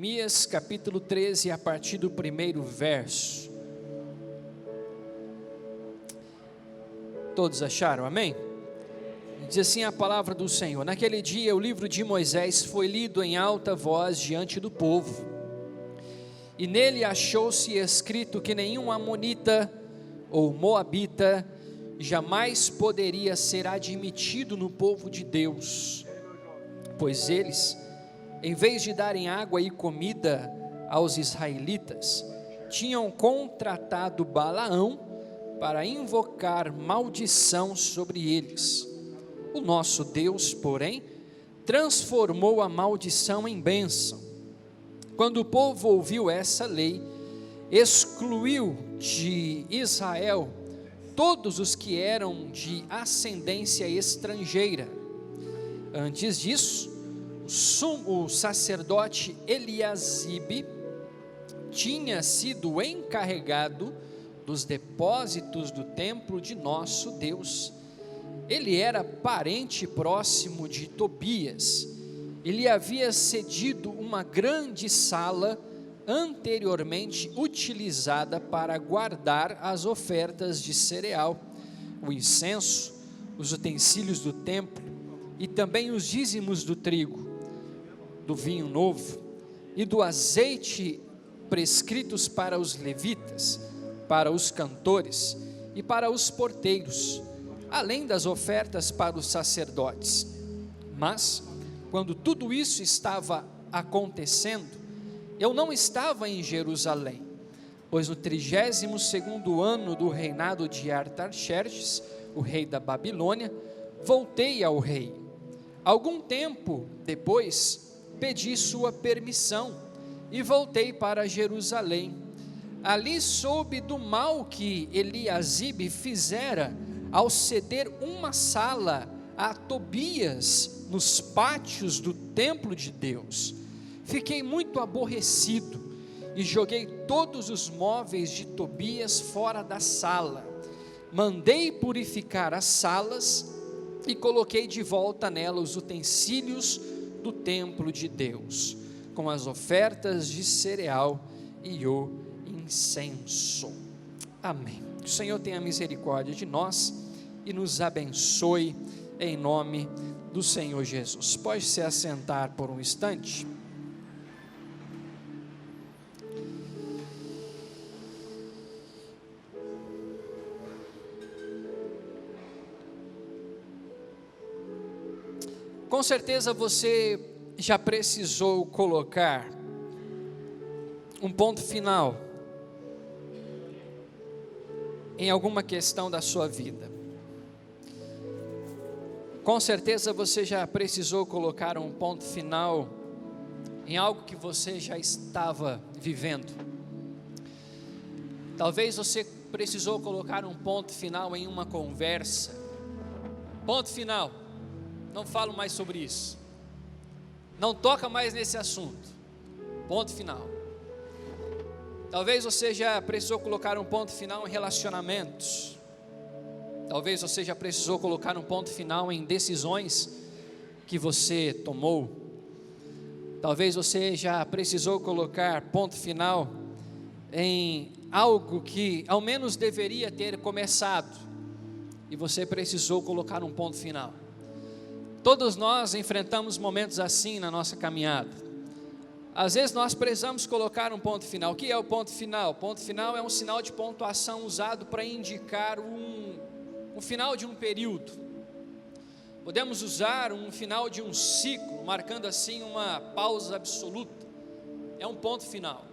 Neemias capítulo 13, a partir do primeiro verso. Todos acharam? Amém? Diz assim a palavra do Senhor: naquele dia o livro de Moisés foi lido em alta voz diante do povo, e nele achou-se escrito que nenhum amonita ou moabita jamais poderia ser admitido no povo de Deus, pois eles, em vez de darem água e comida aos israelitas, tinham contratado Balaão para invocar maldição sobre eles. O nosso Deus, porém, transformou a maldição em bênção. Quando o povo ouviu essa lei, excluiu de Israel todos os que eram de ascendência estrangeira. Antes disso, o sacerdote Eliasibe tinha sido encarregado dos depósitos do templo de nosso Deus. Ele era parente próximo de Tobias. Ele havia cedido uma grande sala anteriormente utilizada para guardar as ofertas de cereal, o incenso, os utensílios do templo e também os dízimos do trigo, do vinho novo e do azeite prescritos para os levitas, para os cantores e para os porteiros, além das ofertas para os sacerdotes. Mas, quando tudo isso estava acontecendo, eu não estava em Jerusalém, pois no 32º ano do reinado de Artaxerxes, o rei da Babilônia, voltei ao rei. Algum tempo depois, pedi sua permissão e voltei para Jerusalém. Ali soube do mal que Eliasibe fizera ao ceder uma sala a Tobias nos pátios do templo de Deus. Fiquei muito aborrecido e joguei todos os móveis de Tobias fora da sala. Mandei purificar as salas e coloquei de volta nela os utensílios do templo de Deus, com as ofertas de cereal e o incenso. Amém. Que o Senhor tenha misericórdia de nós e nos abençoe em nome do Senhor Jesus. Pode se assentar por um instante. Com certeza você já precisou colocar um ponto final em alguma questão da sua vida. Com certeza você já precisou colocar um ponto final em algo que você já estava vivendo. Talvez você precisou colocar um ponto final em uma conversa. Ponto final. Não falo mais sobre isso. Não toca mais nesse assunto. Ponto final. Talvez você já precisou colocar um ponto final em relacionamentos. Talvez você já precisou colocar um ponto final em decisões que você tomou. Talvez você já precisou colocar ponto final em algo que ao menos deveria ter começado e você precisou colocar um ponto final. Todos nós enfrentamos momentos assim na nossa caminhada. Às vezes nós precisamos colocar um ponto final. O que é o ponto final? O ponto final é um sinal de pontuação usado para indicar um final de um período. Podemos usar um final de um ciclo, marcando assim uma pausa absoluta. É um ponto final.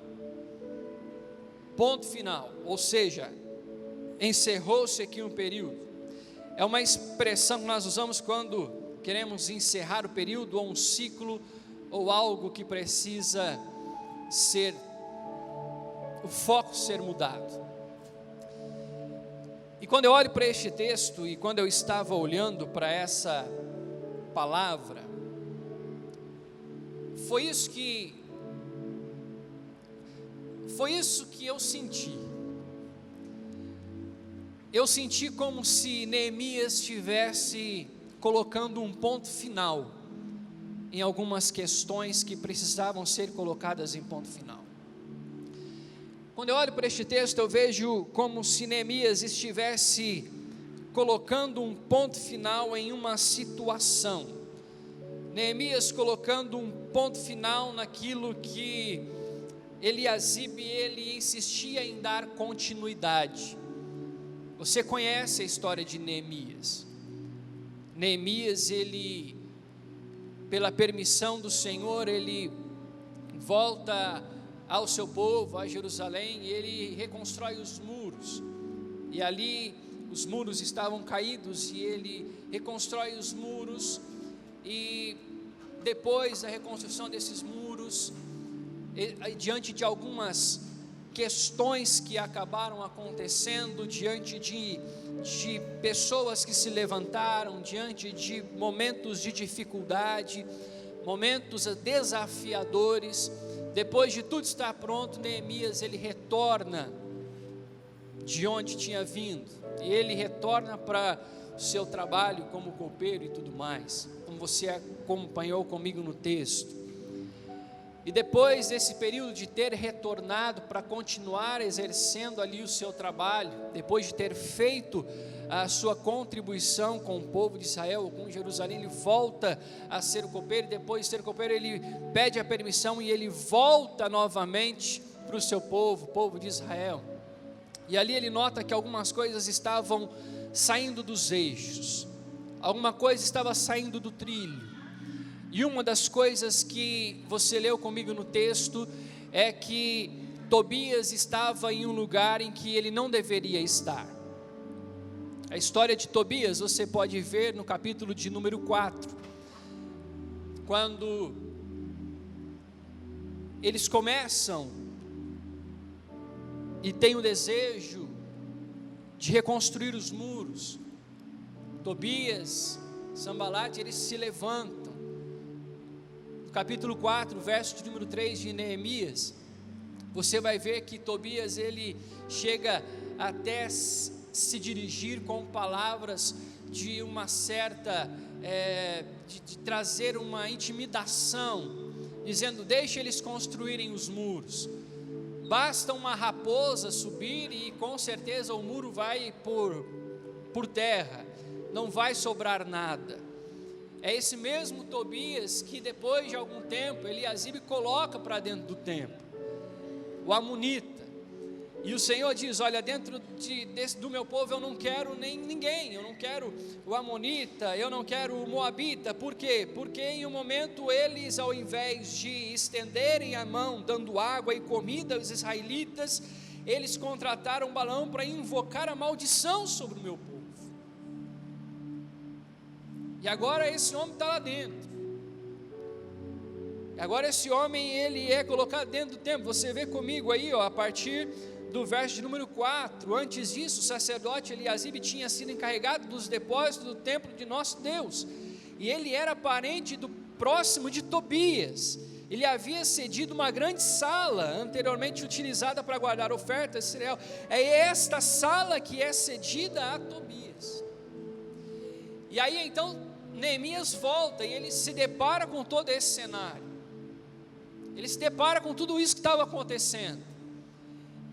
Ponto final, ou seja, encerrou-se aqui um período. É uma expressão que nós usamos quando queremos encerrar o período ou um ciclo ou algo que precisa ser, o foco ser mudado. E quando eu olho para este texto e quando eu estava olhando para essa palavra, foi isso que eu senti. Eu senti como se Neemias estivesse colocando um ponto final em algumas questões que precisavam ser colocadas em ponto final. Quando eu olho para este texto, eu vejo como se Neemias estivesse colocando um ponto final em uma situação. Neemias colocando um ponto final naquilo que Eliasibe, ele insistia em dar continuidade. Você conhece a história de Neemias. Neemias, ele, pela permissão do Senhor, ele volta ao seu povo, a Jerusalém, e ele reconstrói os muros, e ali os muros estavam caídos, e ele reconstrói os muros, e depois da reconstrução desses muros, diante de algumas questões que acabaram acontecendo, diante de pessoas que se levantaram, diante de momentos de dificuldade, momentos desafiadores, depois de tudo estar pronto, Neemias, ele retorna de onde tinha vindo, e ele retorna para o seu trabalho como copeiro e tudo mais, como você acompanhou comigo no texto. E depois desse período de ter retornado para continuar exercendo ali o seu trabalho, depois de ter feito a sua contribuição com o povo de Israel, com Jerusalém, ele volta a ser o copeiro, e depois de ser copeiro, ele pede a permissão e ele volta novamente para o seu povo, o povo de Israel. E ali ele nota que algumas coisas estavam saindo dos eixos, alguma coisa estava saindo do trilho. E uma das coisas que você leu comigo no texto é que Tobias estava em um lugar em que ele não deveria estar. A história de Tobias você pode ver no capítulo de número 4, quando eles começam e têm o desejo de reconstruir os muros. Tobias, Sanbalate, eles se levantam. No capítulo 4, verso de número 3 de Neemias, você vai ver que Tobias, ele chega até se dirigir com palavras de uma certa, de trazer uma intimidação, dizendo: deixe eles construírem os muros, basta uma raposa subir e com certeza o muro vai por terra, não vai sobrar nada. É esse mesmo Tobias que depois de algum tempo Eliasibe coloca para dentro do templo, o amonita. E o Senhor diz: olha, dentro do meu povo eu não quero ninguém, eu não quero o amonita, eu não quero o moabita. Por quê? Porque em um momento eles, ao invés de estenderem a mão dando água e comida aos israelitas, eles contrataram Balaão para invocar a maldição sobre o meu povo. E agora esse homem está lá dentro. E agora esse homem, ele é colocado dentro do templo. Você vê comigo aí, a partir do verso de número 4. Antes disso, o sacerdote Eliasibe tinha sido encarregado dos depósitos do templo de nosso Deus. E ele era parente próximo de Tobias. Ele havia cedido uma grande sala, anteriormente utilizada para guardar ofertas de cereal. É esta sala que é cedida a Tobias. E aí então Neemias volta e ele se depara com todo esse cenário. Ele se depara com tudo isso que estava acontecendo.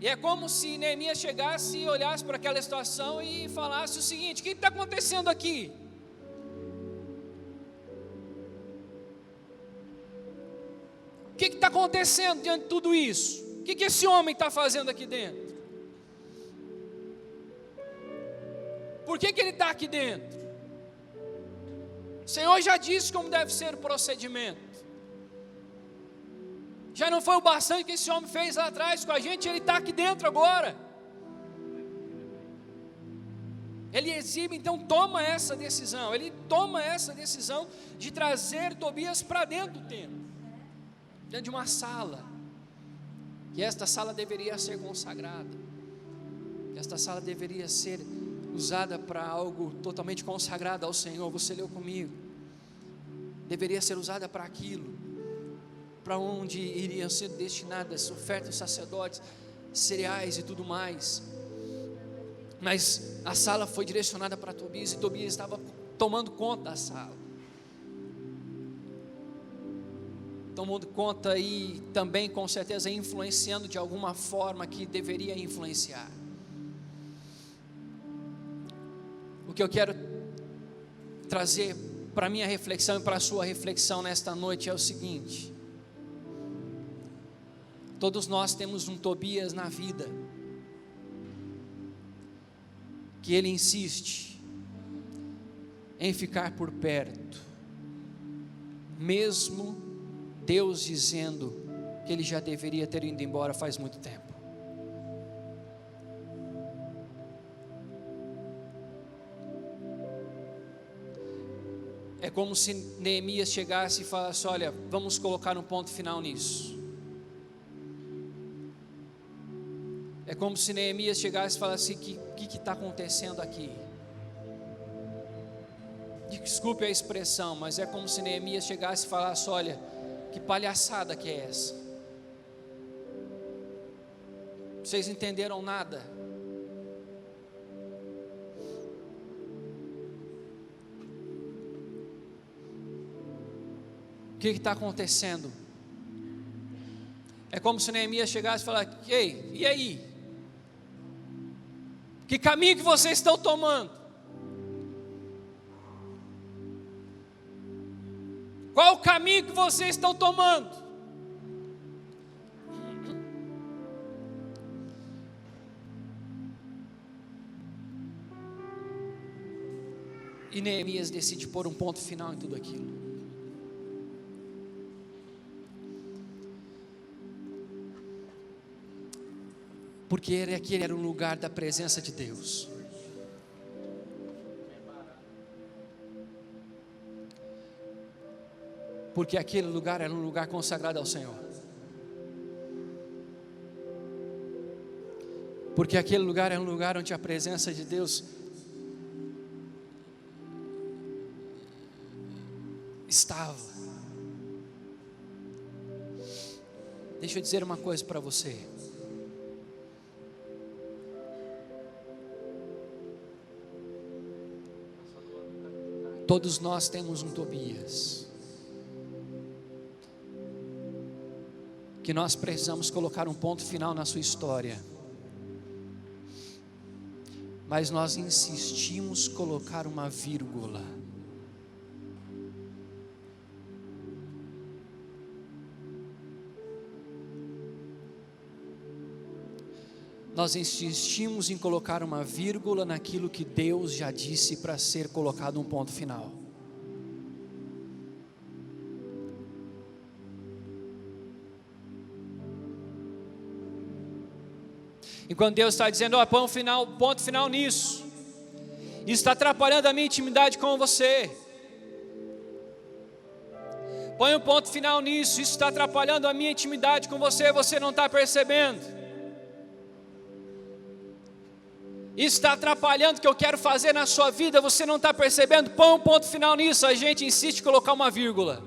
E é como se Neemias chegasse e olhasse para aquela situação e falasse o seguinte: o que está acontecendo aqui? O que está acontecendo diante de tudo isso? O que esse homem está fazendo aqui dentro? Por que ele está aqui dentro? O Senhor já disse como deve ser o procedimento. Já não foi o bastante que esse homem fez lá atrás com a gente, ele está aqui dentro agora. Eliasibe então toma essa decisão, ele toma essa decisão de trazer Tobias para dentro do templo, dentro de uma sala, e esta sala deveria ser consagrada, esta sala deveria ser usada para algo totalmente consagrado ao Senhor. Você leu comigo, deveria ser usada para aquilo, para onde iriam ser destinadas ofertas dos sacerdotes, cereais e tudo mais. Mas a sala foi direcionada para Tobias, e Tobias estava tomando conta da sala. tomando conta e também com certeza influenciando de alguma forma que deveria influenciar. O que eu quero trazer para a minha reflexão e para a sua reflexão nesta noite é o seguinte: todos nós temos um Tobias na vida, que ele insiste em ficar por perto, mesmo Deus dizendo que ele já deveria ter ido embora faz muito tempo. É como se Neemias chegasse e falasse: olha, vamos colocar um ponto final nisso. É como se Neemias chegasse e falasse: o que está acontecendo aqui? Desculpe a expressão, mas é como se Neemias chegasse e falasse: olha, que palhaçada que é essa? Vocês entenderam nada? O que está acontecendo? É como se Neemias chegasse e falasse: ei, e aí? Que caminho que vocês estão tomando? Qual o caminho que vocês estão tomando? E Neemias decide pôr um ponto final em tudo aquilo. Porque aquele era o lugar da presença de Deus. Porque aquele lugar era um lugar consagrado ao Senhor. Porque aquele lugar era um lugar onde a presença de Deus estava. Deixa eu dizer uma coisa para você. Todos nós temos um Tobias, que nós precisamos colocar um ponto final na sua história, mas nós insistimos em colocar uma vírgula. Nós insistimos em colocar uma vírgula naquilo que Deus já disse para ser colocado um ponto final. Enquanto Deus está dizendo: ó, põe ponto final nisso, isso está atrapalhando a minha intimidade com você. Põe um ponto final nisso, isso está atrapalhando a minha intimidade com você, você não está percebendo. Isso está atrapalhando o que eu quero fazer na sua vida, você não está percebendo. Põe um ponto final nisso. A gente insiste em colocar uma vírgula.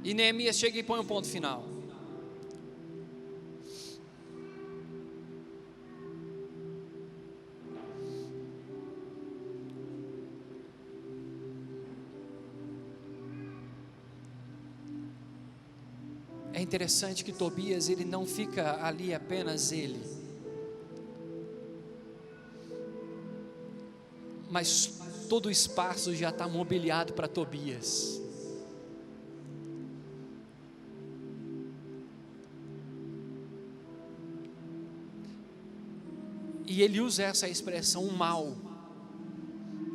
E Neemias chega e põe um ponto final. É interessante que Tobias, ele não fica ali apenas ele, mas todo o espaço já está mobiliado para Tobias. E ele usa essa expressão, um mal.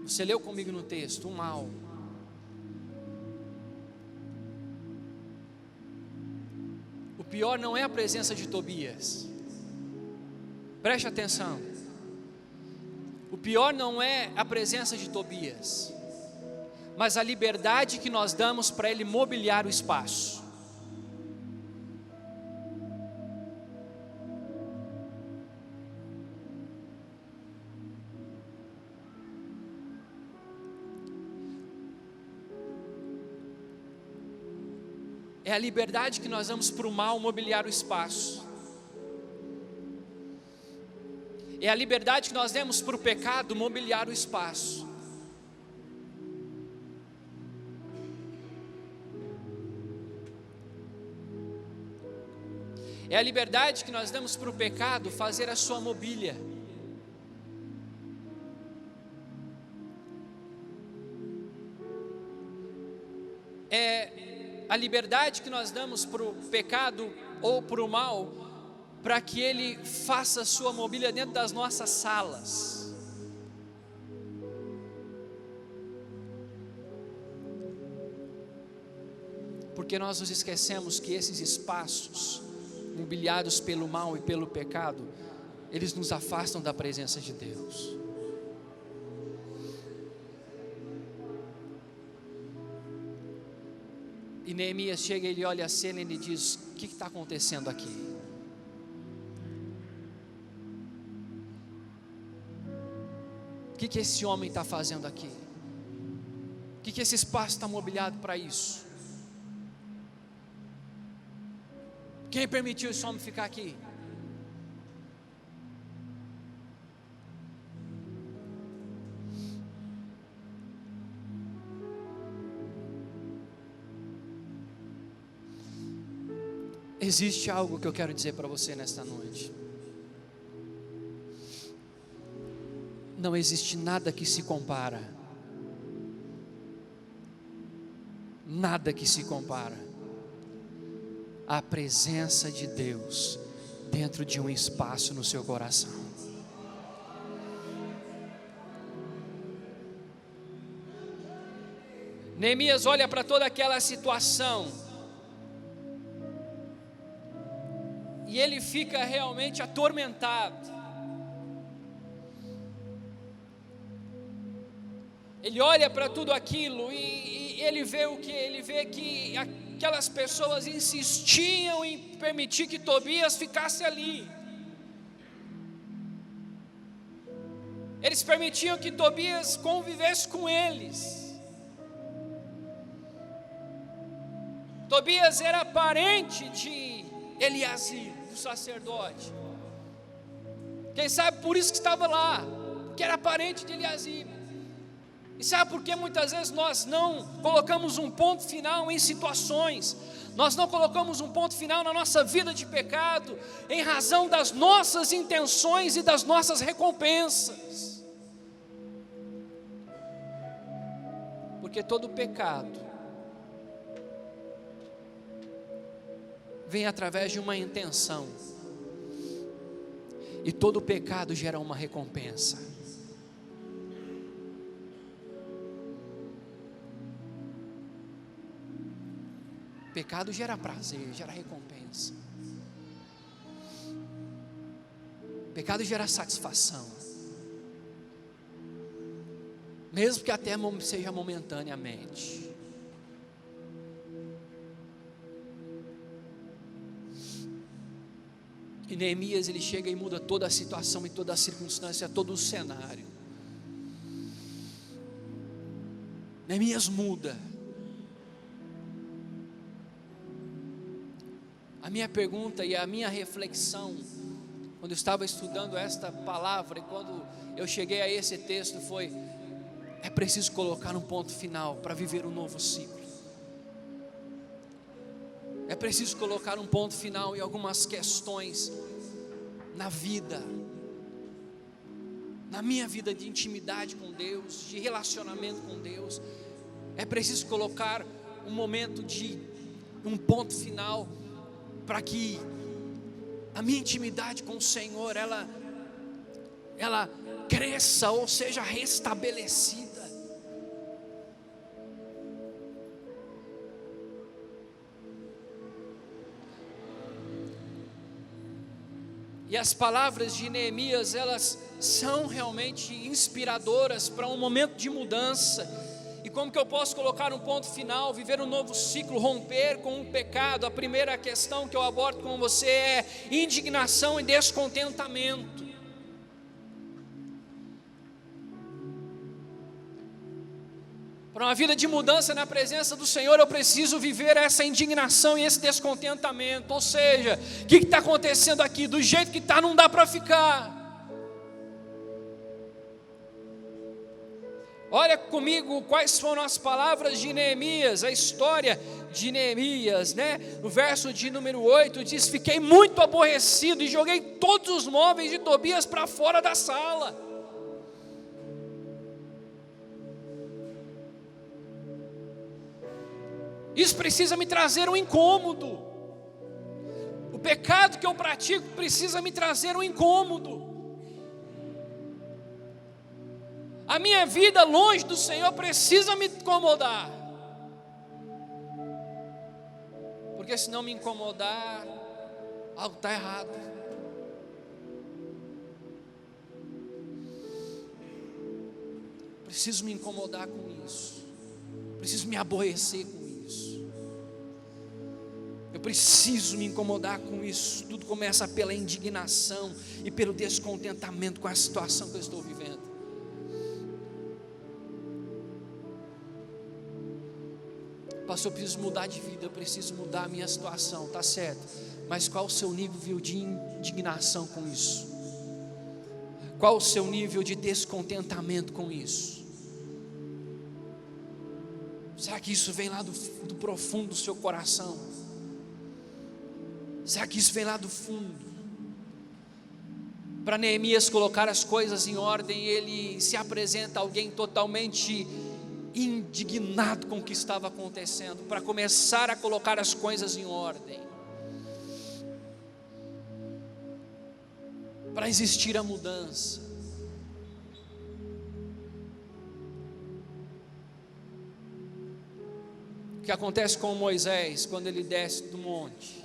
Você leu comigo no texto, um mal. O pior não é a presença de Tobias. Preste atenção. O pior não é a presença de Tobias, mas a liberdade que nós damos para ele mobiliar o espaço. É a liberdade que nós damos para o mal mobiliar o espaço. É a liberdade que nós demos para o pecado mobiliar o espaço. É a liberdade que nós damos para o pecado fazer a sua mobília. É a liberdade que nós damos para o pecado ou para o mal, para que ele faça a sua mobília dentro das nossas salas. Porque nós nos esquecemos que esses espaços mobiliados pelo mal e pelo pecado, eles nos afastam da presença de Deus. E Neemias chega e ele olha a cena e ele diz: o que está acontecendo aqui? O que esse homem está fazendo aqui? O que esse espaço está mobiliado para isso? Quem permitiu esse homem ficar aqui? Existe algo que eu quero dizer para você nesta noite. Não existe nada que se compara. Nada que se compara à presença de Deus dentro de um espaço no seu coração. Neemias olha para toda aquela situação e ele fica realmente atormentado. Ele olha para tudo aquilo e ele vê o que? Ele vê que aquelas pessoas insistiam em permitir que Tobias ficasse ali. Eles permitiam que Tobias convivesse com eles. Tobias era parente de Eliasib, do sacerdote. Quem sabe por isso que estava lá, que era parente de Eliasib. E sabe por que muitas vezes nós não colocamos um ponto final em situações? Nós não colocamos um ponto final na nossa vida de pecado, em razão das nossas intenções e das nossas recompensas. Porque todo pecado vem através de uma intenção, e todo pecado gera uma recompensa. Pecado gera prazer, gera recompensa. Pecado gera satisfação, mesmo que até seja momentaneamente. E Neemias, ele chega e muda toda a situação e toda a circunstância, todo o cenário. Neemias muda. A minha pergunta e a minha reflexão, quando eu estava estudando esta palavra e quando eu cheguei a esse texto, foi: é preciso colocar um ponto final para viver um novo ciclo. É preciso colocar um ponto final em algumas questões na vida, na minha vida de intimidade com Deus, de relacionamento com Deus. É preciso colocar um momento de um ponto final, para que a minha intimidade com o Senhor, ela cresça ou seja restabelecida. E as palavras de Neemias, elas são realmente inspiradoras para um momento de mudança. E como que eu posso colocar um ponto final, viver um novo ciclo, romper com o pecado? A primeira questão que eu abordo com você é indignação e descontentamento. Para uma vida de mudança na presença do Senhor, eu preciso viver essa indignação e esse descontentamento. Ou seja, o que está acontecendo aqui? Do jeito que está, não dá para ficar. Olha comigo quais foram as palavras de Neemias, a história de Neemias, né? No verso de número 8 diz: fiquei muito aborrecido e joguei todos os móveis de Tobias para fora da sala. Isso precisa me trazer um incômodo. O pecado que eu pratico precisa me trazer um incômodo. A minha vida longe do Senhor precisa me incomodar. Porque se não me incomodar, algo está errado. Preciso me incomodar com isso. Preciso me aborrecer com isso. Eu preciso me incomodar com isso. Tudo começa pela indignação e pelo descontentamento com a situação que eu estou vivendo. Pastor, eu preciso mudar de vida, eu preciso mudar a minha situação, tá certo, mas qual o seu nível de indignação com isso? Qual o seu nível de descontentamento com isso? Será que isso vem lá do profundo do seu coração? Será que isso vem lá do fundo? Para Neemias colocar as coisas em ordem, ele se apresenta alguém totalmente indignado com o que estava acontecendo, para começar a colocar as coisas em ordem, para existir a mudança. O que acontece com Moisés quando ele desce do monte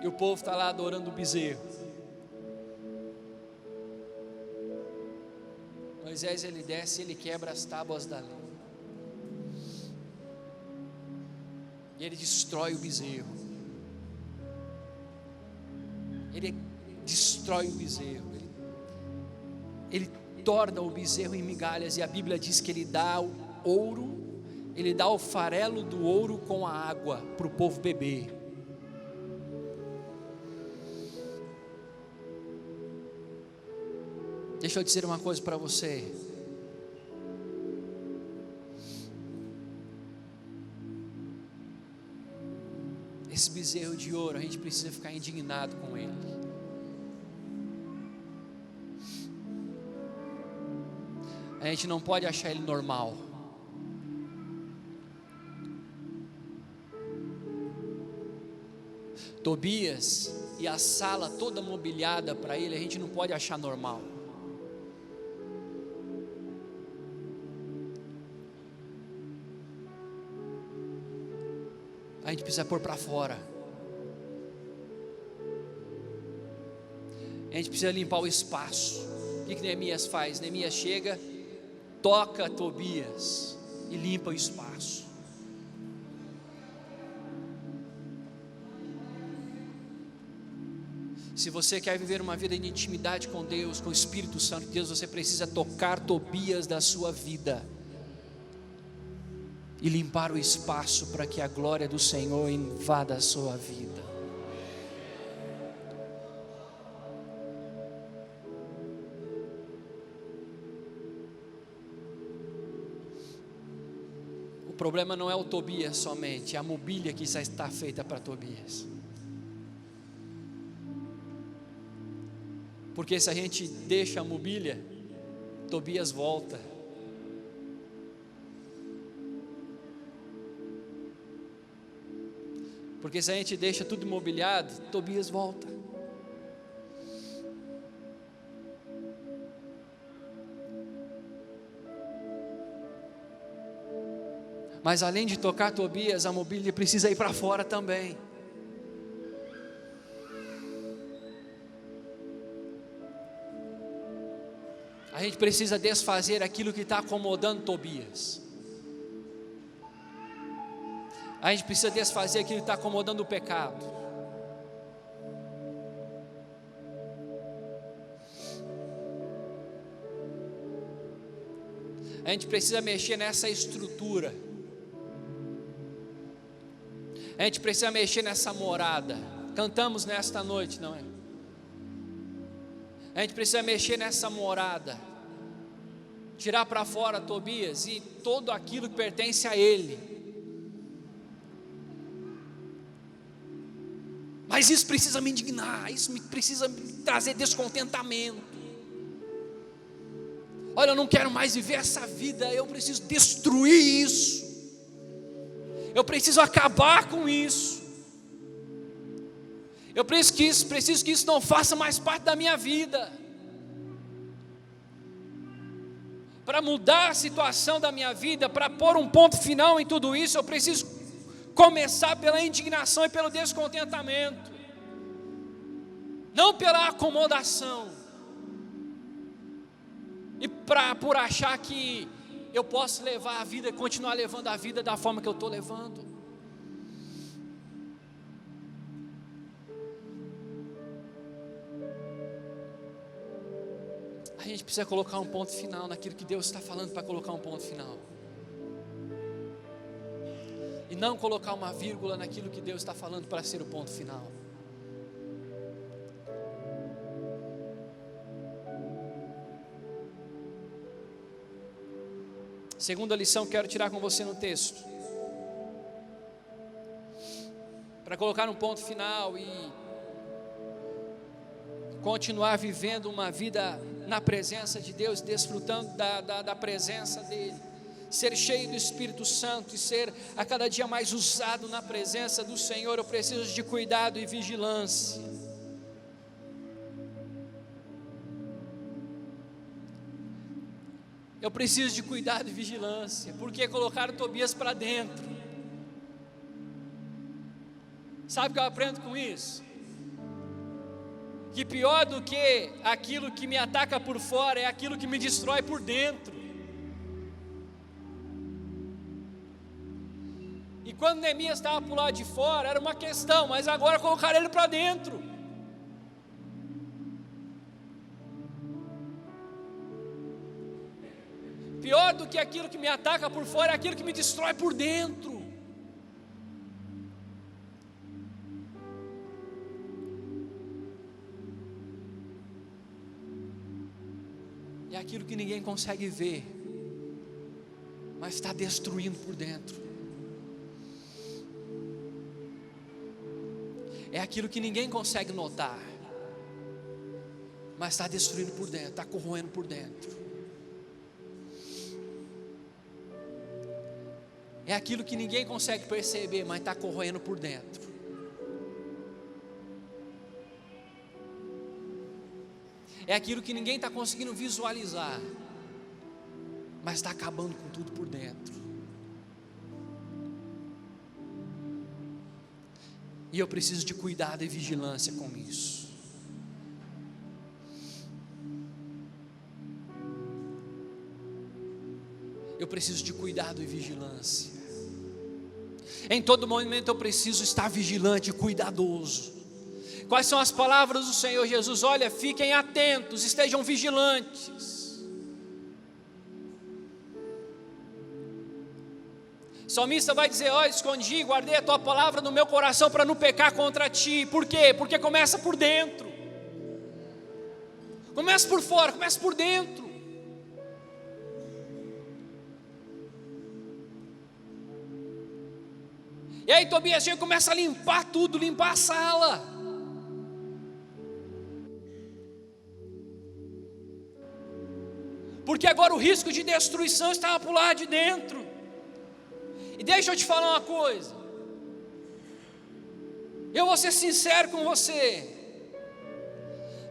e o povo está lá adorando o bezerro? Moisés, ele desce e ele quebra as tábuas da lei. E ele destrói o bezerro. Ele destrói o bezerro. Ele torna o bezerro em migalhas. E a Bíblia diz que ele dá o ouro, ele dá o farelo do ouro com a água para o povo beber. Deixa eu dizer uma coisa para você. Esse bezerro de ouro, a gente precisa ficar indignado com ele. A gente não pode achar ele normal. Tobias e a sala toda mobiliada para ele, a gente não pode achar normal. A gente precisa pôr para fora. A gente precisa limpar o espaço. O que Neemias faz? Neemias chega, toca Tobias e limpa o espaço. Se você quer viver uma vida de intimidade com Deus, com o Espírito Santo de Deus, você precisa tocar Tobias da sua vida e limpar o espaço para que a glória do Senhor invada a sua vida. O problema não é o Tobias somente, é a mobília que já está feita para Tobias. Porque se a gente deixa a mobília, Tobias volta. Porque se a gente deixa tudo imobiliado, Tobias volta. Mas além de tocar Tobias, a mobília precisa ir para fora também. A gente precisa desfazer aquilo que está acomodando Tobias. A gente precisa desfazer aquilo que está acomodando o pecado. A gente precisa mexer nessa estrutura. A gente precisa mexer nessa morada. Cantamos nesta noite, não é? A gente precisa mexer nessa morada tirar para fora Tobias e todo aquilo que pertence a ele. Mas isso precisa me indignar, isso precisa me trazer descontentamento. Olha, eu não quero mais viver essa vida, eu preciso destruir isso. Eu preciso acabar com isso. Eu preciso que isso não faça mais parte da minha vida. Para mudar a situação da minha vida, para pôr um ponto final em tudo isso, eu preciso começar pela indignação e pelo descontentamento, não pela acomodação, e por achar que eu posso levar a vida, continuar levando a vida da forma que eu estou levando. A gente precisa colocar um ponto final naquilo que Deus está falando para colocar um ponto final. E não colocar uma vírgula naquilo que Deus está falando para ser o ponto final. Segunda lição que quero tirar com você no texto. Para colocar um ponto final e continuar vivendo uma vida na presença de Deus, desfrutando da presença dEle, ser cheio do Espírito Santo e ser a cada dia mais usado na presença do Senhor, eu preciso de cuidado e vigilância. Eu preciso de cuidado e vigilância, porque colocaram Tobias para dentro. Sabe o que eu aprendo com isso? Que pior do que aquilo que me ataca por fora é aquilo que me destrói por dentro. E quando Neemias estava por lá de fora era uma questão, mas agora colocaram ele para dentro. Pior do que aquilo que me ataca por fora é aquilo que me destrói por dentro. É aquilo que ninguém consegue ver, mas está destruindo por dentro. É aquilo que ninguém consegue notar, mas está destruindo por dentro, está corroendo por dentro. É aquilo que ninguém consegue perceber, mas está corroendo por dentro. É aquilo que ninguém está conseguindo visualizar, mas está acabando com tudo por dentro. E eu preciso de cuidado e vigilância com isso. Eu preciso de cuidado e vigilância. Em todo momento eu preciso estar vigilante e cuidadoso. Quais são as palavras do Senhor Jesus? Olha, fiquem atentos, estejam vigilantes. O salmista vai dizer: olha, escondi, guardei a tua palavra no meu coração para não pecar contra ti. Por quê? Porque começa por dentro. Começa por fora, começa por dentro. E aí Tobias começa a limpar tudo, limpar a sala. Porque agora o risco de destruição estava por lá de dentro. E deixa eu te falar uma coisa. Eu vou ser sincero com você.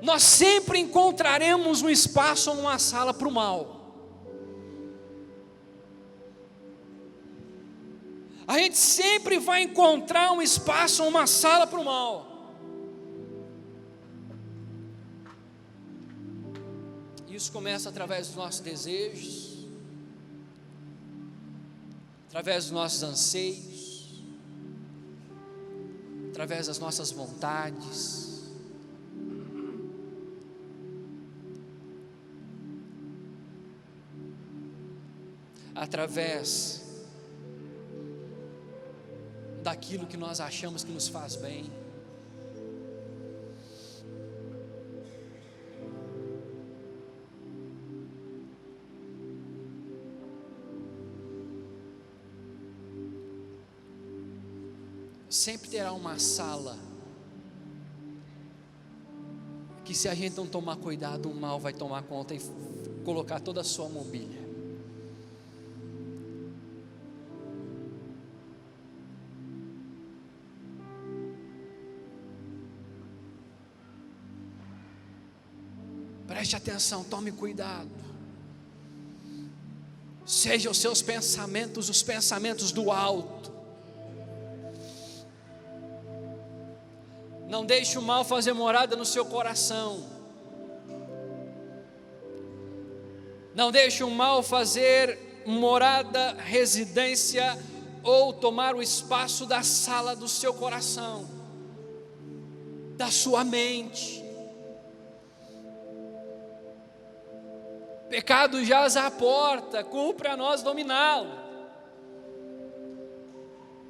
Nós sempre encontraremos um espaço ou uma sala para o mal. A gente sempre vai encontrar um espaço ou uma sala para o mal. Isso começa através dos nossos desejos, através dos nossos anseios, através das nossas vontades. Através daquilo que nós achamos que nos faz bem. sempre terá uma sala que, se a gente não tomar cuidado, o mal vai tomar conta e colocar toda a sua mobília. Preste atenção, tome cuidado. Sejam os seus pensamentos os pensamentos do alto. Não deixe o mal fazer morada no seu coração. Não deixe o mal fazer morada, residência ou tomar o espaço da sala do seu coração, da sua mente. Pecado jaz à porta, cumpre a nós dominá-lo.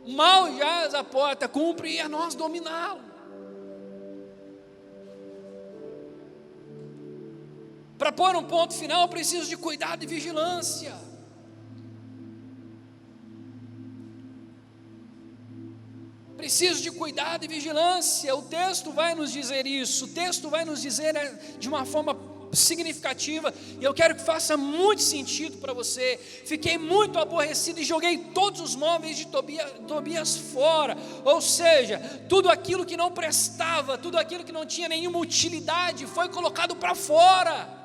O mal jaz à porta, cumpre a nós dominá-lo. Para pôr um ponto final, eu preciso de cuidado e vigilância. Preciso de cuidado e vigilância. O texto vai nos dizer isso. O texto vai nos dizer de uma forma significativa, e eu quero que faça muito sentido para você. Fiquei muito aborrecido e joguei todos os móveis de Tobias fora. Ou seja, tudo aquilo que não prestava, tudo aquilo que não tinha nenhuma utilidade, foi colocado para fora.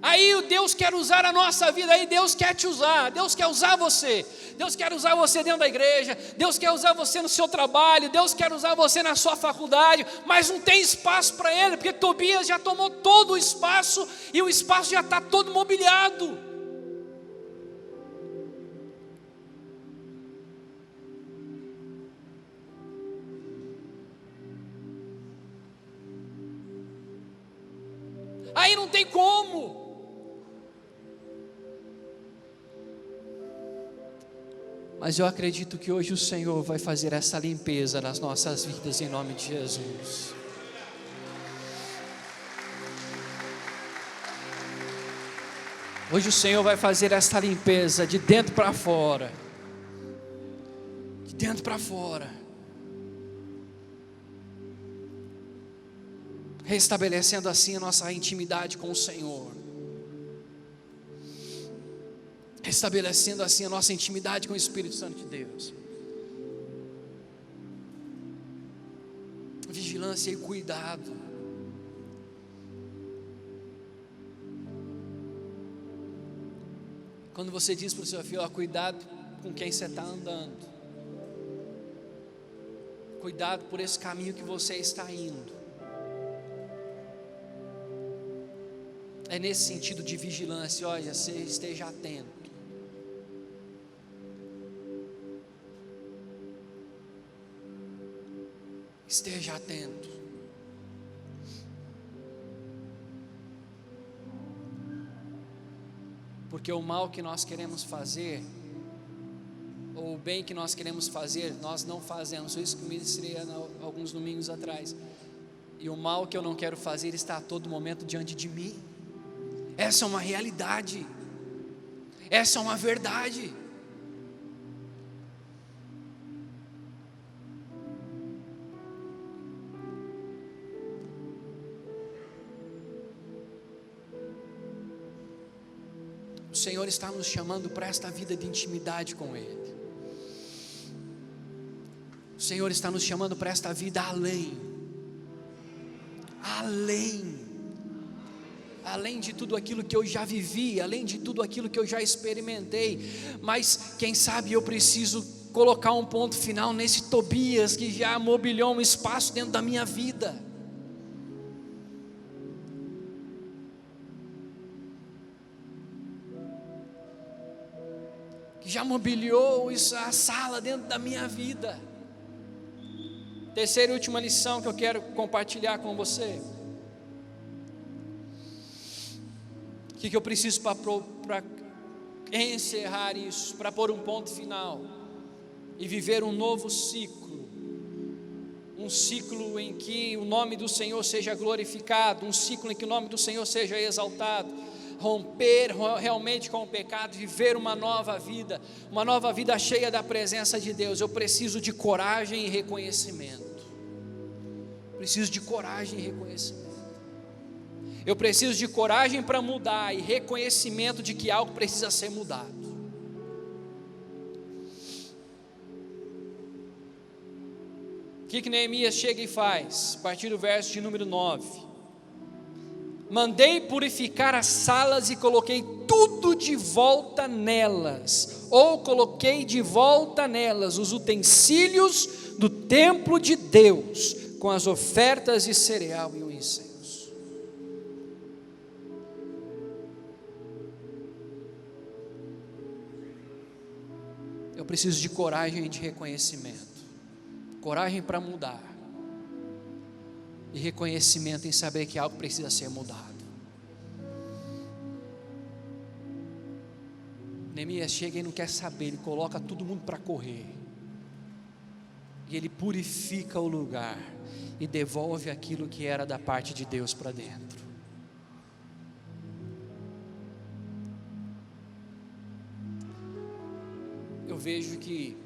Aí Deus quer usar a nossa vida, aí Deus quer te usar, Deus quer usar você, Deus quer usar você dentro da igreja, Deus quer usar você no seu trabalho, Deus quer usar você na sua faculdade, mas não tem espaço para Ele, porque Tobias já tomou todo o espaço, e o espaço já está todo mobiliado. Aí não tem como. Mas eu acredito que hoje o Senhor vai fazer essa limpeza nas nossas vidas, em nome de Jesus. Hoje o Senhor vai fazer essa limpeza de dentro para fora. De dentro para fora. Restabelecendo assim a nossa intimidade com o Senhor. Restabelecendo assim a nossa intimidade com o Espírito Santo de Deus. Vigilância e cuidado. Quando você diz para o seu filho, ó, cuidado com quem você está andando. Cuidado por esse caminho que você está indo. É nesse sentido de vigilância, olha, você esteja atento. Esteja atento. Porque o mal que nós queremos fazer, ou o bem que nós queremos fazer, nós não fazemos. Foi isso que eu ministrei alguns domingos atrás. E o mal que eu não quero fazer está a todo momento diante de mim. Essa é uma realidade. Essa é uma verdade. O Senhor está nos chamando para esta vida de intimidade com Ele. O Senhor está nos chamando para esta vida além de tudo aquilo que eu já vivi, além de tudo aquilo que eu já experimentei. Mas quem sabe eu preciso colocar um ponto final nesse Tobias que já mobiliou um espaço dentro da minha vida. Que já mobiliou a sala dentro da minha vida. Terceira e última lição que eu quero compartilhar com você. O que eu preciso para encerrar isso, para pôr um ponto final e viver um novo ciclo, um ciclo em que o nome do Senhor seja glorificado, um ciclo em que o nome do Senhor seja exaltado. romper realmente com o pecado, viver uma nova vida cheia da presença de Deus, eu preciso de coragem e reconhecimento. Preciso de coragem e reconhecimento. Eu preciso de coragem para mudar e reconhecimento de que algo precisa ser mudado. O que Neemias chega e faz? A partir do verso de número 9: mandei purificar as salas e coloquei tudo de volta nelas, ou coloquei de volta nelas os utensílios do templo de Deus, com as ofertas de cereal e o incenso. Eu preciso de coragem e de reconhecimento. Coragem para mudar. E reconhecimento em saber que algo precisa ser mudado. Neemias chega e não quer saber, ele coloca todo mundo para correr. E ele purifica o lugar e devolve aquilo que era da parte de Deus para dentro. Eu vejo que,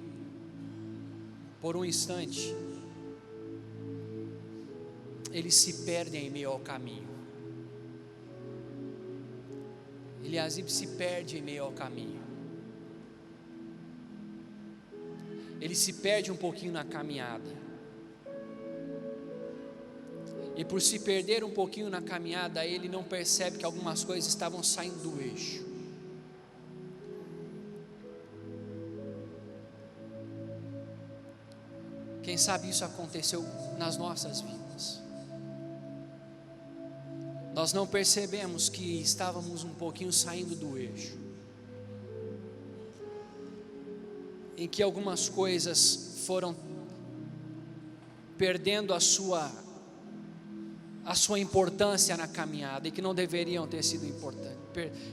por um instante, eles se perdem em meio ao caminho. Eliasib se perde em meio ao caminho. Ele se perde um pouquinho na caminhada. E por se perder um pouquinho na caminhada, ele não percebe que algumas coisas estavam saindo do eixo. Quem sabe isso aconteceu nas nossas vidas. Nós não percebemos que estávamos um pouquinho saindo do eixo, em que algumas coisas foram perdendo a sua importância na caminhada, e que não deveriam ter sido importantes,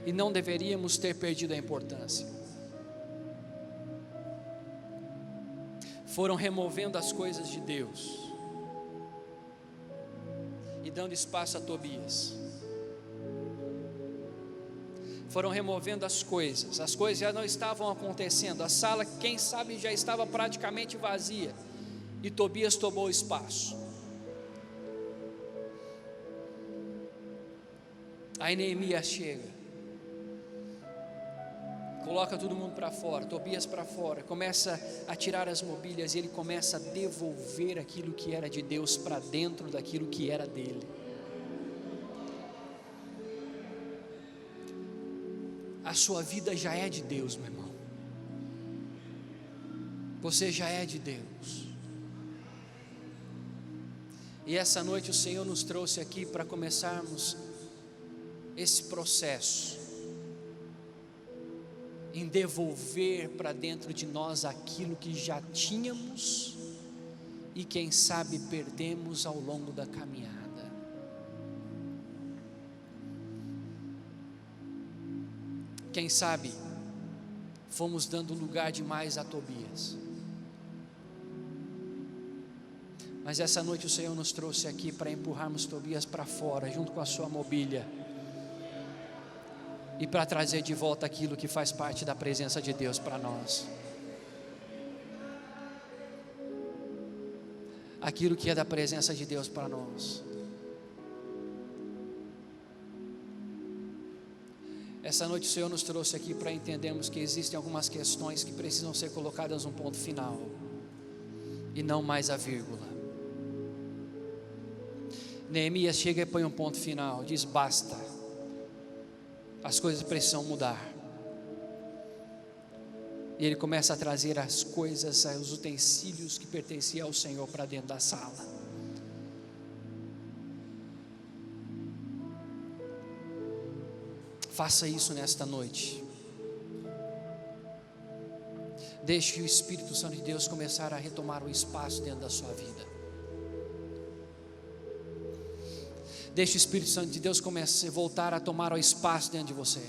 e não deveríamos ter perdido a importância. Foram removendo as coisas de Deus e dando espaço a Tobias. Foram removendo as coisas já não estavam acontecendo, a sala, quem sabe, já estava praticamente vazia, e Tobias tomou o espaço. Aí Neemias chega, coloca todo mundo para fora, Tobias para fora, começa a tirar as mobílias, e ele começa a devolver aquilo que era de Deus para dentro daquilo que era dele. A sua vida já é de Deus, meu irmão. Você já é de Deus. E essa noite o Senhor nos trouxe aqui para começarmos esse processo em devolver para dentro de nós aquilo que já tínhamos e quem sabe perdemos ao longo da caminhada. Quem sabe fomos dando lugar demais a Tobias. Mas essa noite o Senhor nos trouxe aqui para empurrarmos Tobias para fora, junto com a sua mobília, e para trazer de volta aquilo que faz parte da presença de Deus para nós. Aquilo que é da presença de Deus para nós. Essa noite o Senhor nos trouxe aqui para entendermos que existem algumas questões que precisam ser colocadas um ponto final, e não mais a vírgula. Neemias chega e põe um ponto final, diz basta. As coisas precisam mudar. E ele começa a trazer as coisas, os utensílios que pertenciam ao Senhor para dentro da sala. Faça isso nesta noite. Deixe o Espírito Santo de Deus começar a retomar o espaço dentro da sua vida. Deixe o Espírito Santo de Deus comece a voltar a tomar o espaço dentro de você.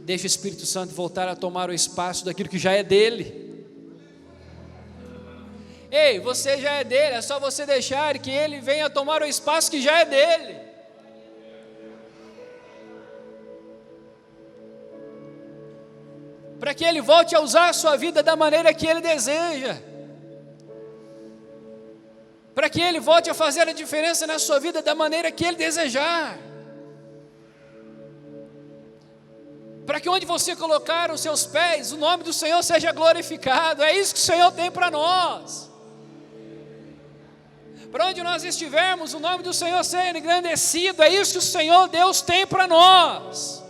Deixe o Espírito Santo voltar a tomar o espaço daquilo que já é dele. Ei, você já é dele, é só você deixar que ele venha tomar o espaço que já é dele. que Ele volte a usar a sua vida da maneira que Ele deseja, para que Ele volte a fazer a diferença na sua vida da maneira que Ele desejar, para que onde você colocar os seus pés, o nome do Senhor seja glorificado. É isso que o Senhor tem para nós. Para onde nós estivermos, o nome do Senhor seja engrandecido. É isso que o Senhor Deus tem para nós.